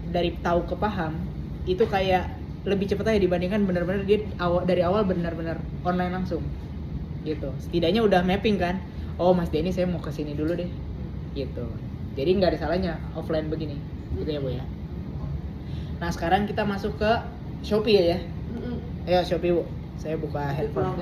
Speaker 1: dari tahu ke paham itu kayak lebih cepat aja dibandingkan benar-benar dia dari awal benar-benar online langsung gitu. Setidaknya udah mapping kan, oh Mas Denny saya mau kesini dulu deh gitu. Jadi nggak ada salahnya offline begini gitu ya Bu ya. Nah sekarang kita masuk ke Shopee ya. Ayo Shopee Bu, saya buka headphone.